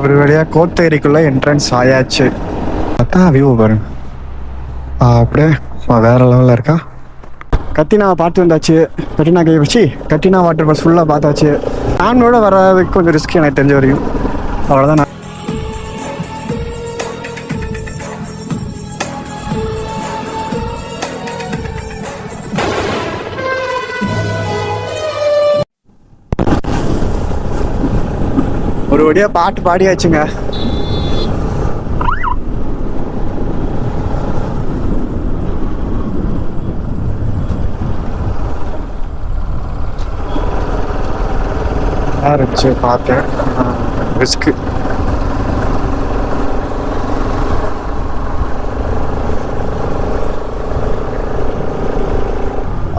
ஒரு வழியா கோத்தகிரிக்குள்ள என்ட்ரன்ஸ் ஆயாச்சு. அதான் வியூ பாருங்க, அப்படியே வேற லெவலில் இருக்கா. கத்தினா பார்த்து வந்தாச்சு. கட்டினா கை வச்சு கட்டினா வாட்டர் ஃபால்ஸ் ஃபுல்லாக பார்த்தாச்சு. ஃபேமிலியோட வர்றதுக்கு கொஞ்சம் ரிஸ்க் எனக்கு தெரிஞ்ச வரையும். அவ்வளோதான். ஒரு வழியாக பாட்டு பாடியாச்சுங்க. இருந்துச்சு பார்த்தேன். ரிஸ்க்கு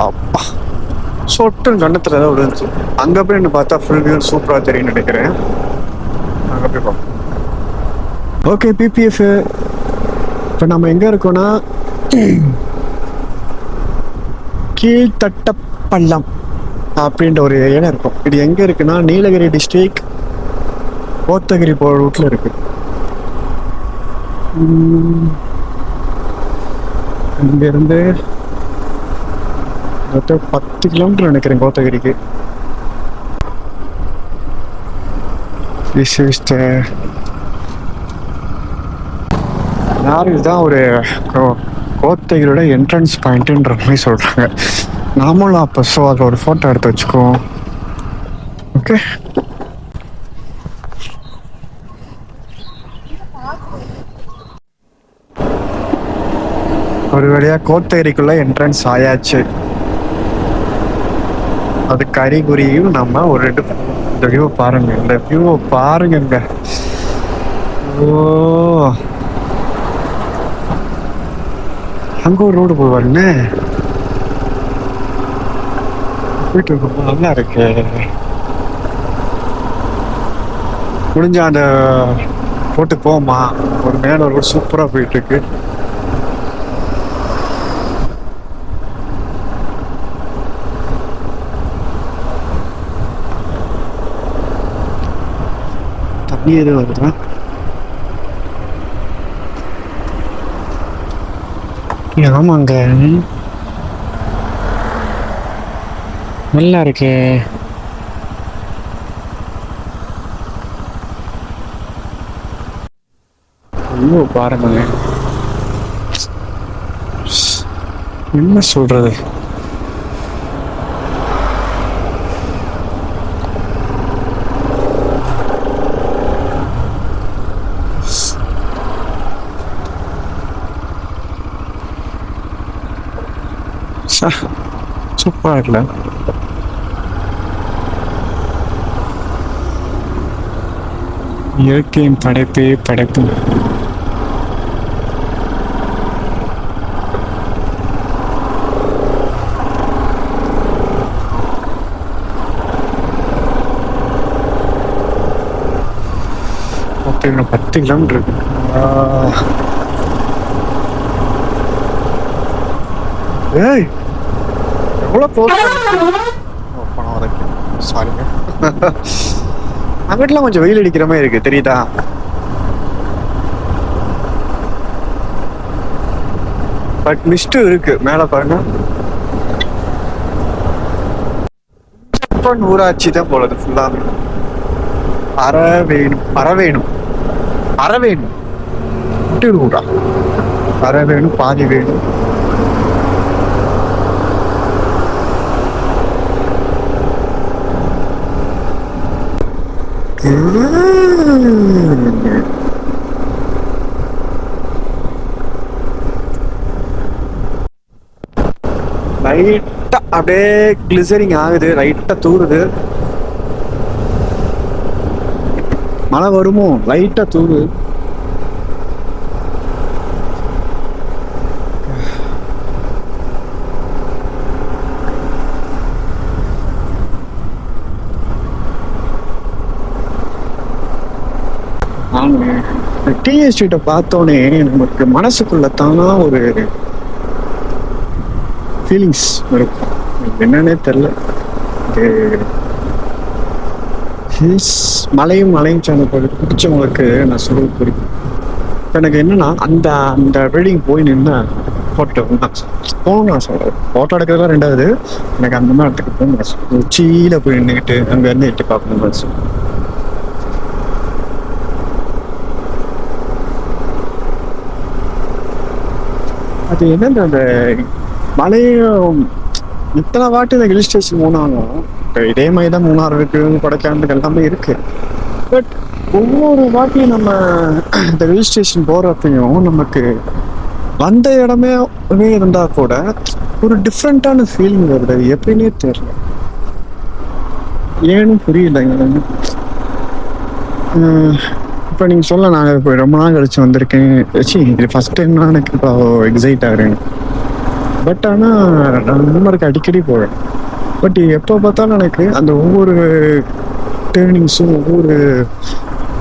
அப்பா சொட்டுன்னு கண்ணத்தில் ஏதாவது விழுந்துச்சு. அங்கே போய் என்ன பார்த்தா ஃபுல் வியூ சூப்பராக தெரியும்னு நினைக்கிறேன். அங்கே போய் பார்ப்போம். ஓகே, பிபிஎஃப் இப்போ நம்ம எங்கே இருக்கோம்னா கீழ்த்தட்டப்பள்ளம் அப்படின்ற ஒரு இடம் இருக்கும். இது எங்கே இருக்குன்னா நீலகிரி டிஸ்ட்ரிக்ட் கோத்தகிரி போகிற ரூட்டில் இருக்கு. இங்கேருந்து 10 கிலோமீட்டர் நினைக்கிறேன் கோத்தகிரிக்கு. இதுதான் ஒரு கோத்தகிரியோட என்ட்ரன்ஸ் பாயிண்ட்ன்ற மாதிரி சொல்கிறாங்க. நாமளும் அப்போ ஸோ அதில் ஒரு ஃபோட்டோ எடுத்து வச்சுக்குவோம். ஓகே, ஒரு வழியாக கோத்தகிரிக்குள்ள என்ட்ரன்ஸ் ஆயாச்சு. அது கறிகுறியும் நம்ம ஒரு இந்த வியூவை பாருங்க, இந்த வியூவை பாருங்க. ஓ, அங்கே ஒரு ரோடு போவாருன்னு போயிட்டு இருக்கோம். நல்லா இருக்கு. முடிஞ்ச அந்த போட்டு போமா, ஒரு மேல ஒரு சூப்பரா போயிட்டு இருக்கு. தண்ணி எது வருதா? ஆமாங்க, நல்லா இருக்கே. ஐயோ பாருங்க, என்ன சொல்றது. சூப்பரா இருக்குல்ல. இயற்கையின் படைப்பே படைப்பு. ஓகே, 10 கிலோமீட்டர் இருக்கு. ஏய், எவ்வளோ பணம் வரைக்கும். சாரிங்க, அங்கிட்டலாம் கொஞ்சம் வெயில் அடிக்கிற மாதிரி இருக்கு, தெரியுதா? பட் மிஸ்டும் இருக்கு மேல பாருங்க. ஊராட்சி தான் போலது ஃபுல்லாமே. அரவேணும் ஊரா. அரவேணும், பாதி வேணும். லைட்டா அப்படியே கிளிசரிங் ஆகுது, லைட்டா தூருது. மழை வருமோ, லைட்டா தூருது. டீ எஸ்டேட்டை பார்த்தோன்னே நமக்கு மனசுக்குள்ள தானா ஒரு ஃபீலிங்ஸ் இருக்கும். என்னன்னே தெரில. ஹில்ஸ் மலையும் மலையும் சேனல் பிடிச்சவங்களுக்கு நான் சொல்ல புரியும். இப்போ எனக்கு என்னன்னா அந்த அந்த பில்டிங் போய் நின்று ஃபோட்டோ போகணும்னு நான் சொல்கிறேன். ஃபோட்டோ எடுக்கிறதுலாம் ரெண்டாவது, எனக்கு அந்த மாதிரி இடத்துக்கு போகணும். உச்சியில் போய் நின்றுக்கிட்டு அங்கேருந்து எட்டு பார்க்கணும் பஸ். அது என்னென்ன அந்த மலையும் இத்தனை வாட்டி இந்த ஹில் ஸ்டேஷன் போனாலும் இப்போ இதே மாதிரி தான் மூணாறு இருக்குது, கொடைக்கானல் எல்லாமே இருக்குது. பட் ஒவ்வொரு வாட்டியும் நம்ம இந்த ஹில் ஸ்டேஷன் போகிறப்பையும் நமக்கு வந்த இடமே இருந்தால் கூட ஒரு டிஃப்ரெண்ட்டான ஃபீலிங் வருது. அது எப்படின்னே தெரியல, ஏன்னு புரியலைங்க. இப்போ நீங்கள் சொல்ல நான் இப்போ ரொம்ப நாள் கழிச்சு வந்திருக்கேன். இது ஃபஸ்ட் டைம் தான் எனக்கு இப்போ எக்ஸைட் ஆகிறேன். பட் ஆனால் நான் மூணாருக்கு அடிக்கடி போவேன். பட் எப்போ பார்த்தாலும் எனக்கு அந்த ஒவ்வொரு டேர்னிங்ஸும் ஒவ்வொரு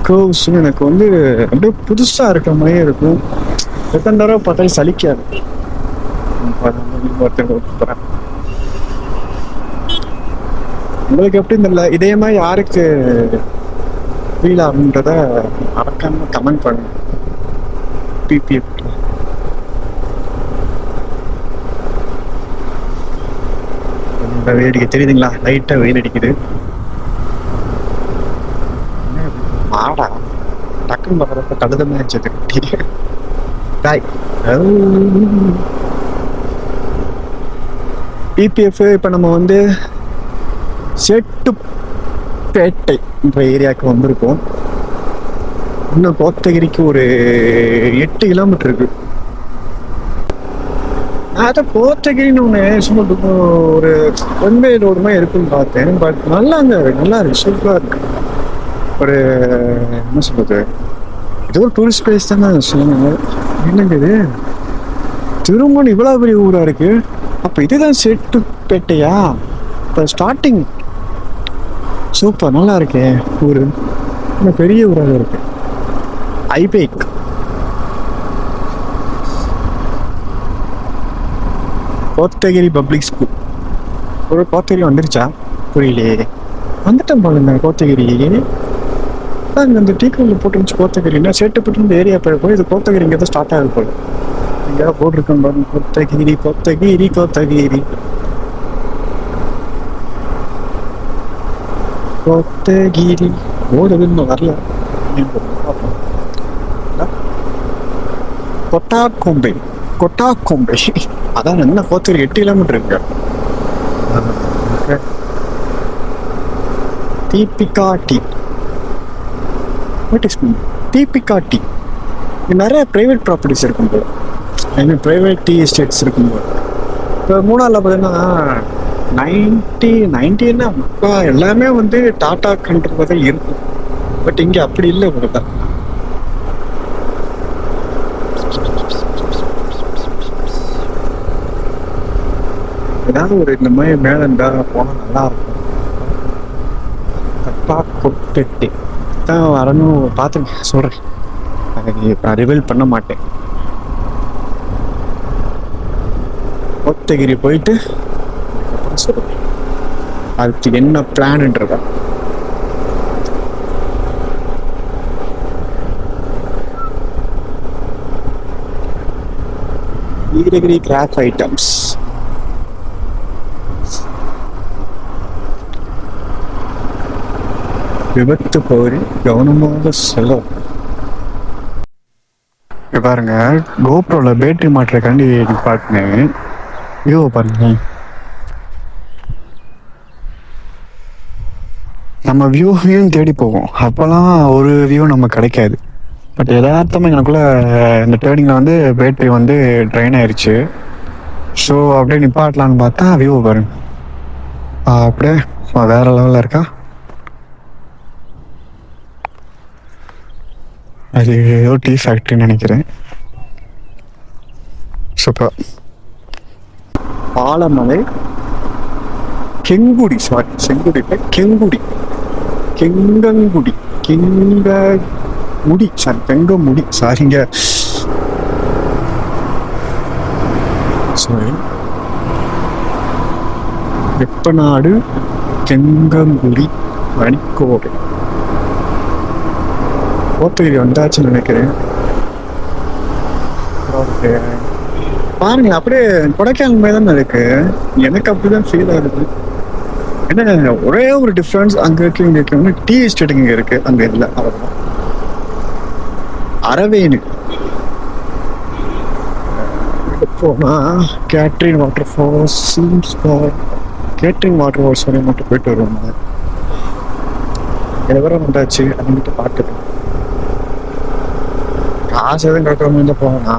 கர்வ்ஸும் எனக்கு வந்து அப்படியே புதுசாக இருக்கிற மாதிரியே இருக்கும். எத்தனை தடவை பார்த்தாலும் சலிக்காது. உங்களுக்கு எப்படி தெரியல, இதே மாதிரி யாருக்கு ஃபீல் ஆகுன்றத மறக்காம கமெண்ட் பண்ணுங்க. பிபிஎஃப் வேடிக்கை தெரியுதுங்களா? லைட்டாக வெயில் அடிக்குது. ஆடா டக்குன்னு பார்க்குறப்ப கழுதமே வச்சது தாய். பிபிஎஃப் இப்போ நம்ம வந்து சேட்டுப்பேட்டை என்ற ஏரியாவுக்கு வந்திருக்கோம். இன்னும் கோத்தகிரிக்கு ஒரு 8 கிலோமீட்டர் இருக்கு. அதான் கோத்தகிரின்னு ஒன்று சும்மா ஒரு ஒன்வே ரோடு மாதிரி இருக்குன்னு பார்த்தேன். பட் நல்லா இருக்கு, சூப்பராக இருக்கு. ஒரு என்ன சொல்றது, இது ஒரு டூரிஸ்ட் பிளேஸ் தானே சொல்லுங்க. என்னங்க இது திருமணம் இவ்வளோ பெரிய ஊராக இருக்கு. அப்போ இதுதான் சேட்டுப்பேட்டையா? இப்போ ஸ்டார்டிங் சூப்பர், நல்லா இருக்கே ஊர். இன்னும் பெரிய ஊராக இருக்கு. I-PAC Kotagiri public school. ஒரு கோத்தகிரி வந்துருச்சா புரியலையே. வந்துட்டேன் போல கோத்தகிரி. அங்கே அந்த டீக்கரில் போட்டுருந்துச்சு கோத்தகிரின்னா. சேட்டுப்பட்டு இந்த ஏரியா போய் இது கோத்தகிரி இங்கே தான் ஸ்டார்ட் ஆகுது போல. எங்கேயா போட்டிருக்கேன் பாருங்க, கோத்தகிரி கோத்தகிரி கோத்தகிரி கோத்தகிரி. ஓடுது இன்னும் வரல. கொட்டாக்கொம்பை கொட்டாக்கொம்பை அதான் என்ன கோத்தகிரி 8 கிலோமீட்டர் இருக்கு. தீபிகா டீ. தீபிகா டீ நிறைய ப்ரைவேட் ப்ராப்பர்ட்டிஸ் இருக்கும்போது, ஐ மீன் ப்ரைவேட் டீ எஸ்டேட்ஸ் இருக்கும்போது. இப்போ மூணாரில் பார்த்தீங்கன்னா 90 அப்பா எல்லாமே வந்து டாடா கண்ட்ரி தான் இருக்கும். பட் இங்கே அப்படி இல்லை. உங்களுக்கு ஏதாவது ஒரு இந்த மாதிரி மேலே இருந்தால் போனால் நல்லா இருக்கும். தப்பா கொட்டு தான் வரணும் பார்த்துங்க சொல்கிறேன். அதை ரிவீல் பண்ண மாட்டேன். கோத்தகிரி போயிட்டு சொல்லுவேன் அதுக்கு என்ன பிளான்ன்றதா. Nilgiri craft items. விபத்து பகுதி கவனமாக செல்லும். பாருங்க கோப்ரோல பேட்டரி மாட்டுறக்காண்டி நிப்பாட்டினேன். வியூ பாருங்க. நம்ம வியூவையும் தேடி போவோம், அப்போல்லாம் ஒரு வியூ நம்ம கிடைக்காது. பட் யதார்த்தமாக எனக்குள்ள இந்த டேர்னிங்கில் வந்து பேட்டரி வந்து ட்ரெயின் ஆயிடுச்சு. ஸோ அப்படியே நிப்பாட்டலான்னு பார்த்தா வியூ பாருங்க அப்படியே வேற லெவலில் இருக்கா. அது ஏதோ டீ ஃபேக்ட்ரின்னு நினைக்கிறேன். சூப்பர். ஆலமலை கெங்குடி, சாரி செங்குடி இல்லை கெங்குடி, கெங்கங்குடி, கெங்கமுடி, சாரி கெங்கமுடி, சாரிங்க. சாரி வெப்பநாடு கெங்கங்குடி மணிக்கோவை. கோத்தகிரி வந்தாச்சுன்னு நினைக்கிறேன். ஓகே, பாருங்க அப்படியே கொடைக்கானல் மாதிரி தானே இருக்கு. எனக்கு அப்படிதான் ஃபீல் ஆகுது. என்ன ஒரே ஒரு டிஃப்ரென்ஸ் அங்க இருக்கு இங்க இருக்கு, டீ எஸ்டேட் இங்க இருக்கு அங்க இல்லை, அவ்வளவுதான். அரவேணு போனா Catherine water falls, Catherine water falls வரையும் மட்டும் போயிட்டு வருவோம். எவரும் வந்தாச்சு அப்படின்ட்டு பார்த்துட்டு காசு எதுவும் கட்டுற தான் போனா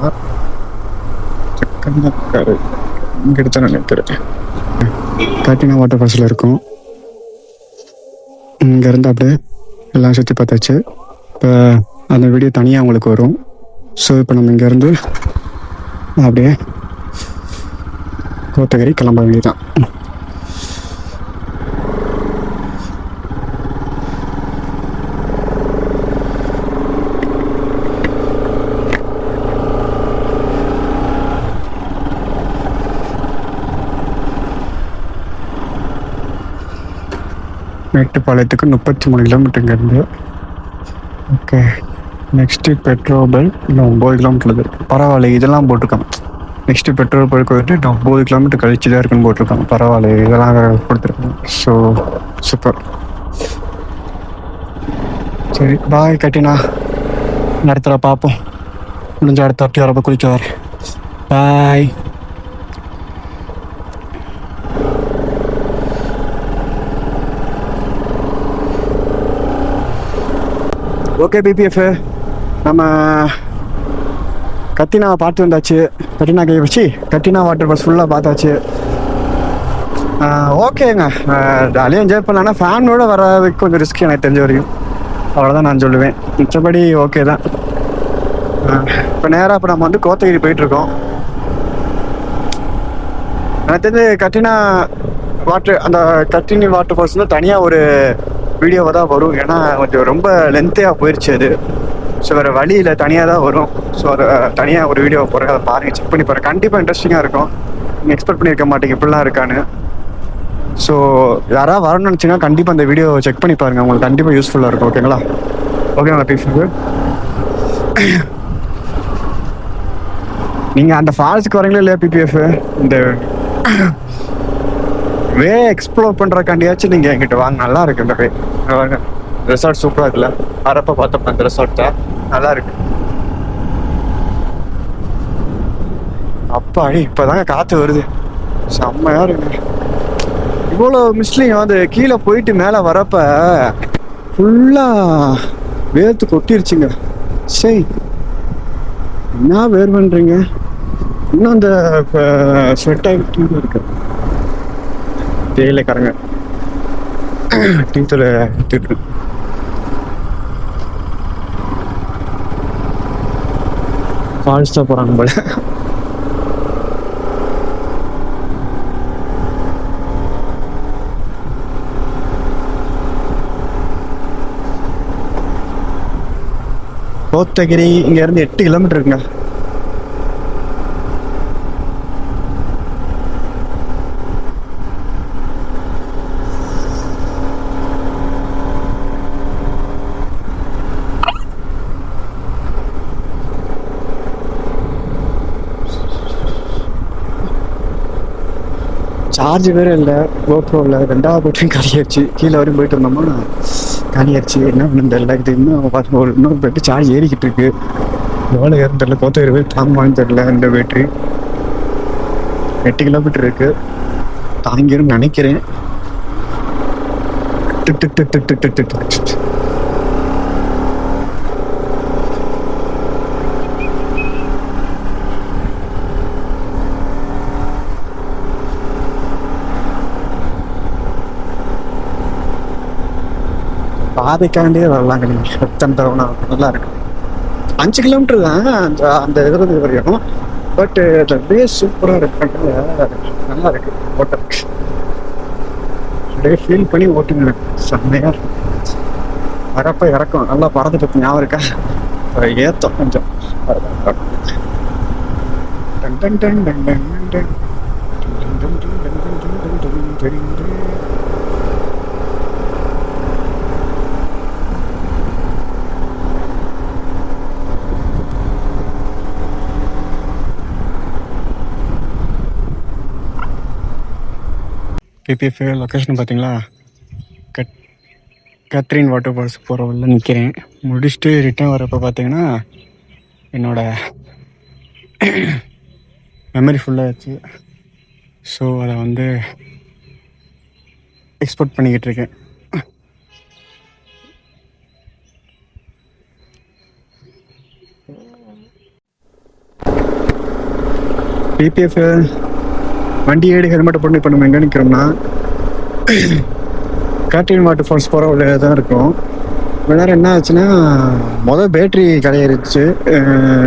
சிக்கன் இருக்காரு இங்க எடுத்த நினைக்கிறேன். கேட்ரினா வாட்டர் ஃபால்ஸில் இருக்கும். இங்கேருந்து அப்படியே எல்லாம் சுற்றி பார்த்தாச்சு. இப்போ அந்த வீடியோ தனியாக உங்களுக்கு வரும். ஸோ இப்போ நம்ம இங்கேருந்து அப்படியே கோத்தகிரி கிளம்ப வேண்டியதான். மேட்டுப்பாளையத்துக்கு 33 கிலோமீட்டர் இங்கேருந்து. ஓகே, நெக்ஸ்ட்டு பெட்ரோல் பல் இன்னும் 9 கிலோமீட்டர் இருக்குது. பரவாயில்ல, இதெல்லாம் போட்டிருக்காங்க. நெக்ஸ்ட்டு பெட்ரோல் பல்க்கு வந்துட்டு 9 கிலோமீட்டர் கழிச்சு தான் இருக்குன்னு போட்டிருக்காங்க. பரவாயில்ல, இதெல்லாம் கொடுத்துருக்காங்க. So super. சரி, பாய் கட்டினா, அடுத்த பார்ப்போம். முடிஞ்ச அடுத்த வாட்டி வரப்போ குளிக்க வரேன். பாய். ஓகே பிபிஎஃப், நம்ம கத்தினா பார்த்து வந்தாச்சு. கட்டினா கை வச்சு கட்டினா வாட்டர் ஃபால்ஸ் ஃபுல்லாக பார்த்தாச்சு. ஓகேங்க, ஜாலியாக என்ஜாய் பண்ணலான்னா ஃபேனோட வரதுக்கு கொஞ்சம் ரிஸ்க் எனக்கு தெரிஞ்ச வரையும். அவ்வளோதான் நான் சொல்லுவேன். மிச்சபடி ஓகே தான். இப்போ நேராக இப்போ நம்ம வந்து கோத்தகிரி போயிட்டுருக்கோம். எனக்கு தெரிஞ்சு கட்டினா அந்த கட்டினி வாட்டர் ஃபால்ஸ் வந்து தனியாக ஒரு வீடியோவாக தான் வரும். ஏன்னா கொஞ்சம் ரொம்ப லென்த்தையாக போயிடுச்சு அது. ஸோ வேறு வழியில் தனியாக தான் வரும். ஸோ அதை தனியாக ஒரு வீடியோ போகிறேன், அதை பாருங்கள், செக் பண்ணி பாருங்கள். கண்டிப்பாக இன்ட்ரெஸ்டிங்காக இருக்கும். நீங்கள் எக்ஸ்பெக்ட் பண்ணியிருக்க மாட்டீங்க இப்படிலாம் இருக்கான்னு. ஸோ யாராவது வரணும்னு நினச்சிங்கன்னா கண்டிப்பாக அந்த வீடியோ செக் பண்ணி பாருங்கள், உங்களுக்கு கண்டிப்பாக யூஸ்ஃபுல்லாக இருக்கும். ஓகேங்களா? ஓகேங்களா பீஃபுக்கு? நீங்கள் அந்த ஃபால்ஸுக்கு வரீங்களா இல்லையா பிபிஎஃப்? இந்த வே எக்ஸ்ப்ளோர் பண்ணுறக்காண்டியாச்சும் நீங்கள் எங்கிட்ட வாங்க, நல்லா இருக்கு இந்த வே. வாங்க, ரெசார்ட் சூப்பராக இருக்குல்ல? வரப்போ பார்த்தோம் அந்த ரெசார்ட் தான் நல்லா இருக்கு. அப்பாடி இப்போதாங்க காற்று வருது, செம்மையாக இருக்கு. இவ்வளோ மிஸ்லியும் அது கீழே போயிட்டு மேலே வரப்ப ஃபுல்லாக வேர்த்து கொட்டிருச்சுங்க. சரி, என்ன வேர் பண்ணுறீங்க? இன்னும் அந்த ஸ்வெட் ஆகிட்டு இருக்கு. தேயிலைக்காரங்க டீத்தூள் எடுத்துட்டு ஃபால்ஸ் தான் போகிறாங்க போல. கோத்தகிரி இங்கேருந்து 8 கிலோமீட்டர் இருக்குங்க. சார்ஜ் வேறு இல்லை கோப்ரோவில், 2வது பேட்டரியும் காலியாச்சு. கீழே வரையும் போயிட்டு இருந்தோம்னா காலியாச்சு. என்ன பண்ணு தெரியல. இது இன்னொரு பேட்டரி சார்ஜ் ஏறிக்கிட்டு இருக்கு. எவ்வளோ ஏறும் தெரியல. கோத்தகிரி போய் தாங்குவான்னு தெரியல. இந்த பேட்டரி 8 கிலோமீட்டர் இருக்கு, தாங்கிரும் நினைக்கிறேன். பாதைக்காண்டியே வரலாங்க. நீங்கள் எத்தனை தவணை நல்லா இருக்கு. 5 கிலோமீட்டர் தான் அந்த இது வரையும். பட் அந்த பேஸ் சூப்பராக இருக்கிறதுனால நல்லா இருக்கு. ஓட்டர் அப்படியே ஃபீல் பண்ணி ஓட்டுங்க, செம்மையாக இருக்கும். வரப்போ இறக்கும் நல்லா பறந்துட்டு ஞாபகம் இருக்கா? ஏத்தம் கொஞ்சம் பிபிஎஃப் லொக்கேஷன் பார்த்தீங்களா? கட் கத்ரின் வாட்டர் ஃபால்ஸ் போகிற உள்ள நிற்கிறேன். முடிச்சுட்டு ரிட்டர்ன் வரப்போ பார்த்தீங்கன்னா என்னோடய மெமரி ஃபுல்லாகிடுச்சு. ஸோ அதை வந்து எக்ஸ்போர்ட் பண்ணிக்கிட்டு இருக்கேன். பிபிஎஃப் வண்டி ஏடு ஹெல்மெட்டை போட்டு இப்போ நம்ம எங்கே நிற்கிறோம்னா கேட்ரின் வாட்டர் ஃபால்ஸ் போகிற உள்ள தான் இருக்கும். வேறு என்ன ஆச்சுன்னா மொதல் பேட்ரி கலையிருச்சு,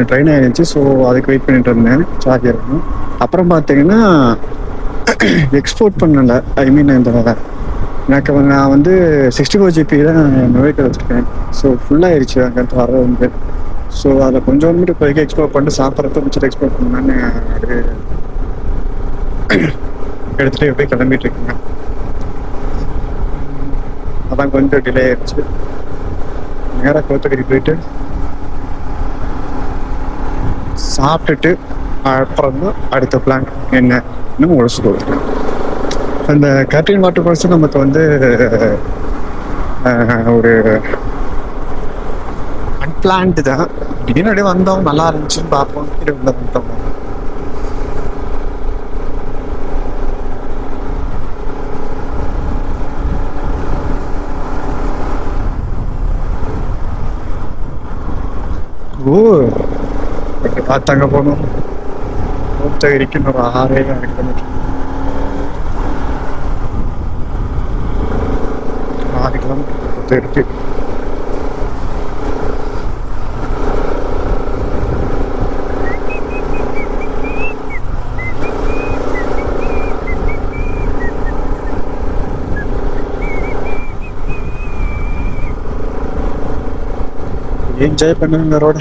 ட்ரெயின் ஆகிருந்துச்சு. ஸோ அதுக்கு வெயிட் பண்ணிட்டு இருந்தேன் சார்ஜ் இருக்கும். அப்புறம் பார்த்தீங்கன்னா எக்ஸ்போர்ட் பண்ணலை. ஐ மீன் இந்த எனக்கு நான் வந்து 64 GB தான் மெமரி வச்சுருக்கேன். ஸோ ஃபுல்லாகிடுச்சு அங்கேருந்து வர வந்து. ஸோ அதை கொஞ்சம் மட்டும் இப்போதைக்கு எக்ஸ்போர்ட் பண்ணிட்டு சாப்பிட்றத மிச்சத்தை எக்ஸ்போர்ட் பண்ணலான்னு அது எடுத்துகிட்டு எப்படி கிளம்பிட்டு இருக்கேங்க. அதான் கொஞ்சம் டிலே ஆயிடுச்சு. நேராக கோத்தகிரி போயிட்டு சாப்பிட்டுட்டு அப்புறம் தான் அடுத்த பிளான் என்னன்னு முடிச்சு கொடுத்துருக்கேன். அந்த கேட்ரின் வாட்டர் ஃபால்ஸ் நமக்கு வந்து ஒரு அன்பிளான்டு தான். திடீர்னு வந்தோம், நல்லா இருந்துச்சுன்னு பார்ப்போம், உள்ள வந்தோம். ஓ பார்த்தாங்க போகணும். கோத்தகிரிக்கு ஒரு 6 கிலோமீட்டர் 6 கிலோமீட்டர் கோத்தகிரிக்கு. என்ஜாய் பண்ணுங்க ரோட.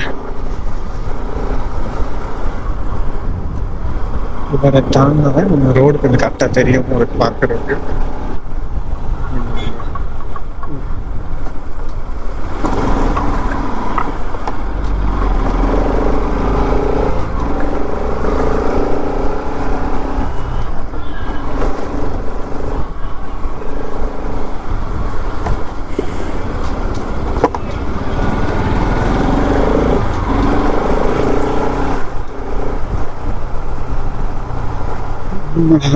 இவரை தாண்டினாதான் நம்ம ரோடு கொஞ்சம் கரெக்டாக தெரியும் உங்களுக்கு பார்க்குறதுக்கு.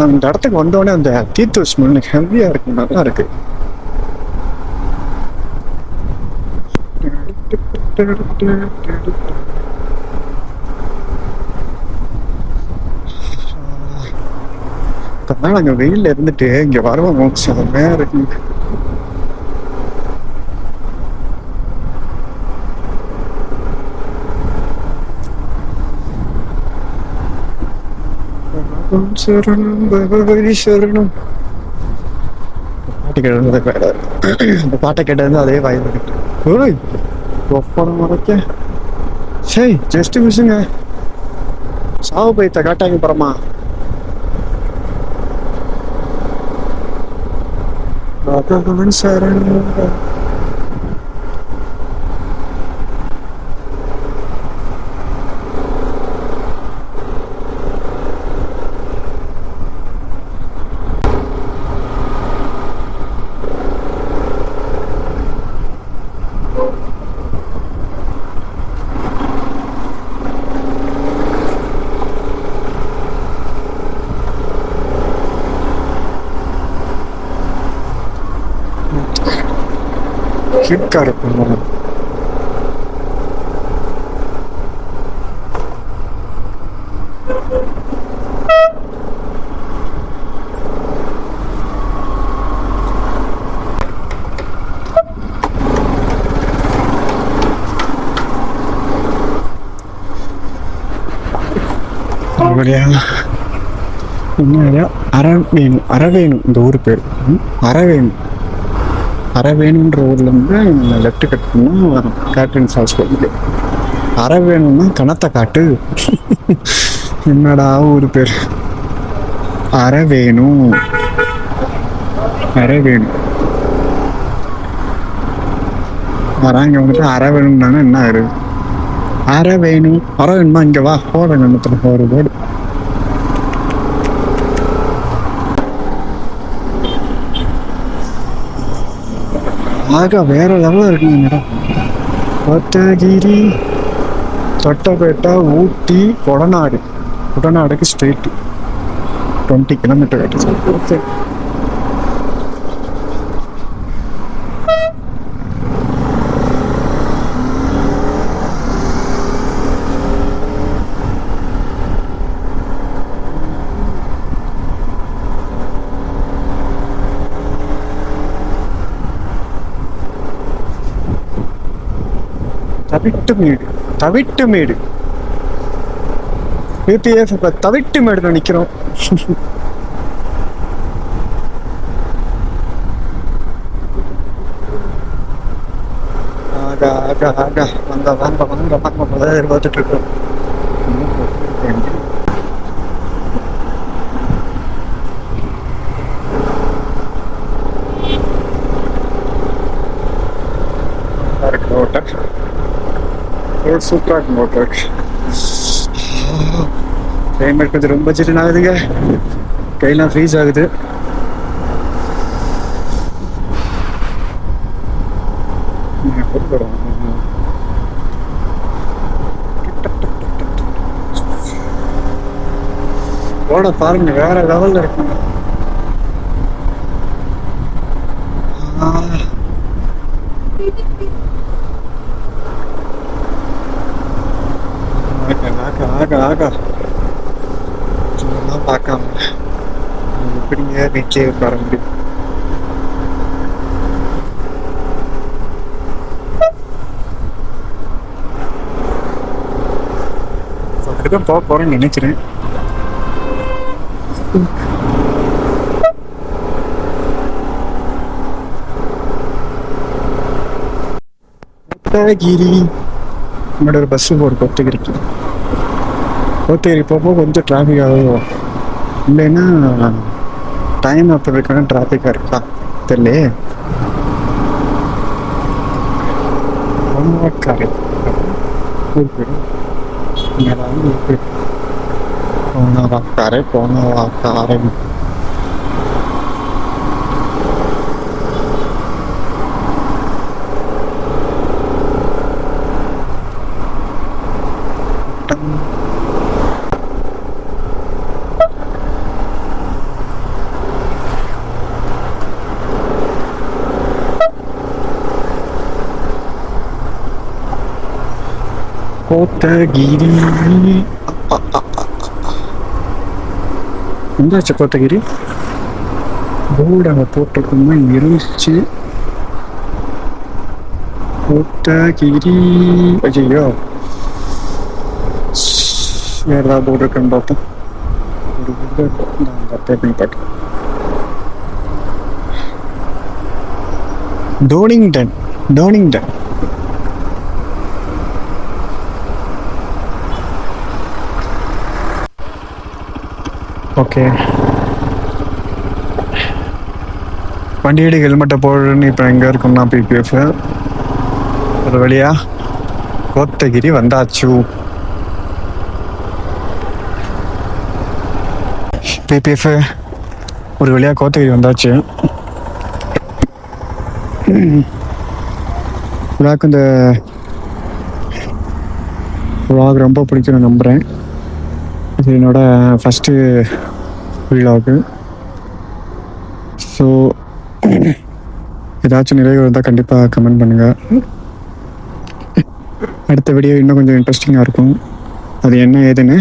அந்த இடத்துக்கு வந்தோடனே அந்த தீர்த்த ஸ்மெல் ஹெவியா இருக்கு, நல்லா இருக்கு. நாங்க வெயில்ல இருந்துட்டு இங்க வருவோம், செம்மையா இருக்கு. சரணம் பகவதி சரணம். பாட்டு கேட்டது அந்த பாட்டை கேட்டது அதே வாய்ப்பு. ஓய் ஒப்பரம் வரைக்க சரி ஜஸ்ட் மிஸ்ஸுங்க. சாவு பைத்த காட்டாங்க பரமா. பகவன் சரணம். ஃப்ளிப்கார்ட் பண்ணுவோம். அரவேணு இந்த ஊர் பேர். அரவேணுன்ற ஊர்ல இருந்து லெஃப்ட் கட் பண்ணா கேட்ரின் ஃபால்ஸ் போகுது. அரவேணுன்னா கணத்தை காட்டு. என்னடா ஊர் பேர்? அரவேணு. வராங்க வந்துட்டு அரவேணுன்னாங்க. என்ன ஆயிரு அரவேணுமா இங்க வா போடுங்க ஒரு போடு. ஆக வேற லெவலில் இருக்குங்க மேடம். கோத்தகிரி, தொட்டபேட்டா, ஊட்டி, கொடநாடு. கொடநாடுக்கு ஸ்ட்ரெயிட்டு 20 கிலோமீட்டர் ஆகிடுச்சு. தவிட்டு மேடு பிபிஎஃப் இப்ப தவிட்டு மேடுல நிக்கிறோம். ஆகா ஆகா ஆகா வாங்க வாங்க வாங்க வாங்க எதிர்பார்த்துட்டு இருக்கோம். சூப்பராக இருக்கும் ஹோட்டல். கிளைமேட் கொஞ்சம் ரொம்ப சில்லுன்னு ஆகுதுங்க, கையெல்லாம் ஃப்ரீஸ் ஆகுது. ரோட பாருங்க வேற லெவல்ல இருக்குங்க. பார்க்காம எப்படிங்க வீட்டிலே உட்கார முடியும்? அப்படிதான் போக போறேன்னு நினைக்கிறேன். கோத்தகிரி என்னோட ஒரு பஸ்ஸு போடு கோத்தகிரிக்கு. கோத்தகிரி போக கொஞ்சம் டிராஃபிக் ஆகும், இல்லைன்னா டைம் அப்போ இருக்கணும் டிராஃபிக்காக இருக்கா தெரியலையே. காரை போனவா காரை கோத்தகிரி. எந்தாச்சு கோத்தகிரி போர்டு அங்கே போட்டிருக்கோமா இருந்துச்சு. கோத்தகிரி ஐயோ வேறு ஏதாவது போர்டு இருக்குன்னு பார்த்தோம். ஒரு பாட்டு டோனிங்டன். டோனிங்டன் ஓகே. வண்டியடி ஹெல்மெட்டை போடுன்னு இப்போ எங்கே இருக்கும்னா பிபிஎஃப் ஒரு வழியா கோத்தகிரி வந்தாச்சு. பிபிஎஃப் ஒரு வழியாக கோத்தகிரி வந்தாச்சு. உனக்கு இந்த vlog ரொம்ப பிடிக்கும்னு நம்புகிறேன். இது என்னோட ஃபஸ்ட்டு vlog. ஸோ ஏதாச்சும் நிறைய இருந்தால் கண்டிப்பாக கமெண்ட் பண்ணுங்கள். அடுத்த வீடியோ இன்னும் கொஞ்சம் இன்ட்ரெஸ்டிங்காக இருக்கும். அது என்ன ஏதுன்னு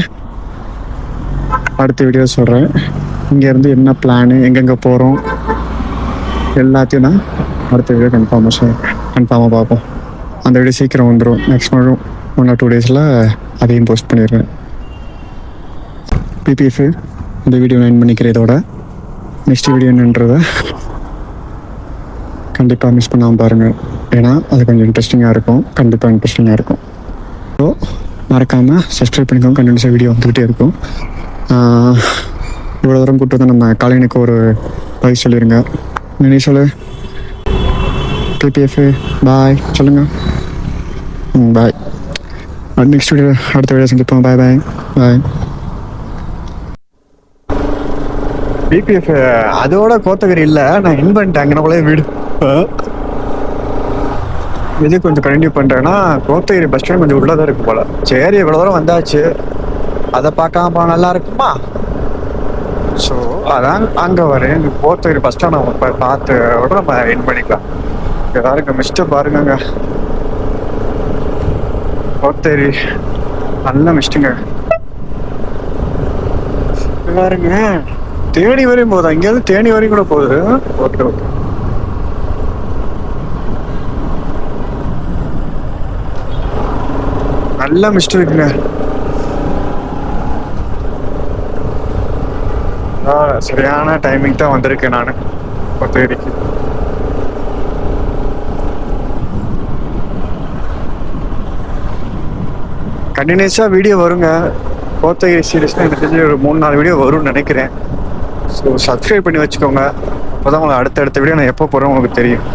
அடுத்த வீடியோ சொல்கிறேன். இங்கேருந்து என்ன பிளானு, எங்கெங்கே போகிறோம் எல்லாத்தையும் நான் அடுத்த வீடியோ கன்ஃபார்மாக பார்ப்போம். அந்த வீடியோ சீக்கிரம் வந்துடும். மேக்ஸிமம் 1 or 2 டேஸில் அதையும் போஸ்ட் பண்ணிடுவேன். பிபிஎஃப் இந்த வீடியோ நான் பண்ணிக்கிறேன். இதோட நெக்ஸ்ட் வீடியோ என்னன்றதை கண்டிப்பாக மிஸ் பண்ணாமல் பாருங்கள். ஏன்னா அது கொஞ்சம் இன்ட்ரெஸ்டிங்காக இருக்கும். கண்டிப்பாக இன்ட்ரெஸ்டிங்காக இருக்கும். ஸோ மறக்காமல் சப்ஸ்கிரைப் பண்ணிக்கோங்க. கண்டினியூஸாக வீடியோ வந்துக்கிட்டே இருக்கும். இவ்வளோ தூரம் கூப்பிட்டு வந்து நம்ம காலையினுக்கு ஒரு பாய் சொல்லிடுங்க. நீ சொல்லு பிபிஎஃப் பாய் சொல்லுங்கள். பாய். நெக்ஸ்ட் வீடியோ அடுத்த வீடியோ சந்திப்போம். பாய் பாய் பாய். பிபிஎஃப் அதோட கோத்தகிரி இல்லை, நான் இன் பண்ணிட்டேன். அங்கே நம்மளே வீடு இது கொஞ்சம் கண்டினியூ பண்ணுறேன்னா கோத்தகிரி பஸ் ஸ்டாண்ட் கொஞ்சம் உள்ளதாக இருக்கு போல. சரி இவ்வளோ தூரம் வந்தாச்சு, அதை பார்க்காம போனால் நல்லா இருக்குமா? ஸோ அதான் அங்கே வரேன். இந்த கோத்தகிரி பஸ் ஸ்டாண்ட் நம்ம இப்போ பார்த்து நம்ம என் பண்ணிக்கலாம். எல்லாருக்கும் மிஸ்டர் பாருங்க, கோத்தகிரி நல்ல மிஸ்டுங்க பாருங்க. தேனி வரையும் போகுது, அங்கேயாவது தேனி வரையும் கூட போகுது. ஓகே ஓகே, நல்ல மிஸ்ட் இருக்குங்க. சரியான டைமிங் தான் வந்திருக்கேன் நான் கோத்தகிரிக்கு. கண்டினியூஸாக வீடியோ வருங்க கோத்தகிரி சீரியஸ்னால் எனக்கு தெரிஞ்சு ஒரு 3-4 வீடியோ வரும்னு நினைக்கிறேன். ஸோ சப்ஸ்கிரைப் பண்ணி வச்சுக்கோங்க, அப்போ தான் உங்களுக்கு அடுத்தடுத்த வீடியோ நான் எப்போ போகிறேன் உங்களுக்கு தெரியும்.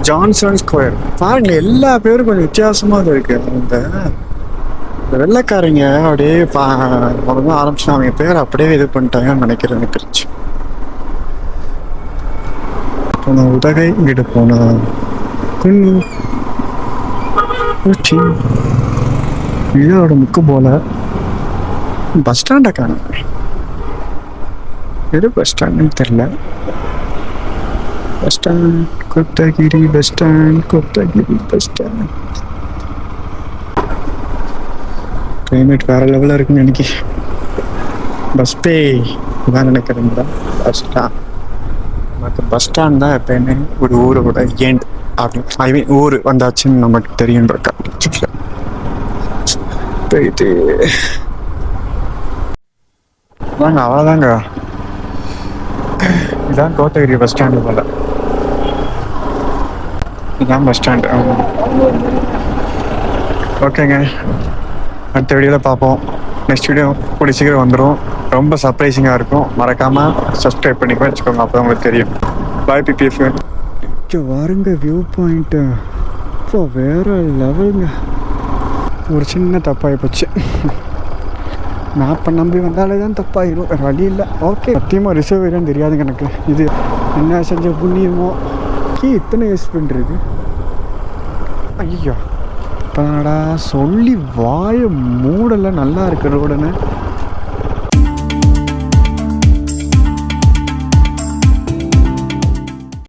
ஜான்சன் ஸ்கொயர் பாருங்க, எல்லா பேரும் கொஞ்சம் வித்தியாசமாக இருக்கு. இந்த வெள்ளைக்காரங்க அப்படியே முதல்ல ஆரம்பிச்சு அவங்க பேர் அப்படியே இது பண்ணிட்டாங்கன்னு நினைக்கிறேன். எனக்கு தெரிஞ்சு போன உதகை இங்கிட்டு போனா இதோட முக்கு போல பஸ் ஸ்டாண்டை காணும். எது பஸ் ஸ்டாண்டுன்னு தெரியல. Bus stand Kotagiri bus stand, Kotagiri bus stand. Climate வேற லெவலில் இருக்குன்னு நினைக்கி. பஸ் பே தான் நினைக்கிறேன். பஸ் ஸ்டாண்ட் நமக்கு பஸ் ஸ்டாண்ட் தான் எப்பயுமே ஒரு ஊரோட எண்ட் அப்படின்னு, ஐ மீன் ஊர் வந்தாச்சுன்னு நமக்கு தெரியுன்றக்கா. போயிட்டு வாங்க, அவ்வளோதாங்க. இதுதான் கோத்தகிரி பஸ் ஸ்டாண்டு போல. இதுதான் பஸ் ஸ்டாண்டு. ஓகேங்க, அடுத்த வீடியோவில் பார்ப்போம். நெக்ஸ்ட் வீடியோ கூடிய சீக்கிரம் வந்துடும். ரொம்ப சர்ப்ரைசிங்காக இருக்கும். மறக்காமல் சப்ஸ்கிரைப் பண்ணி வச்சுக்கோங்க, அப்போ உங்களுக்கு தெரியும். பாய் பிபிஎஃப். வாருங்க வியூ பாயிண்ட்டு இப்போ வேறு லெவலுங்க. ஒரு சின்ன தப்பாகி போச்சு. மேப்பை நம்பி வந்தாலே தான் தப்பாகிடும், வேறு வழி இல்லை. ஓகே, சத்தியமாக ரிசர்வ் ஏரியான்னு தெரியாதுங்க எனக்கு. இது என்ன செஞ்ச புண்ணியமோ இத்தனை யூஸ் பண்ணுறது. ஐயோ இப்போடா சொல்லி வாய மூடலை. நல்லா இருக்கு ரோடுன்னு.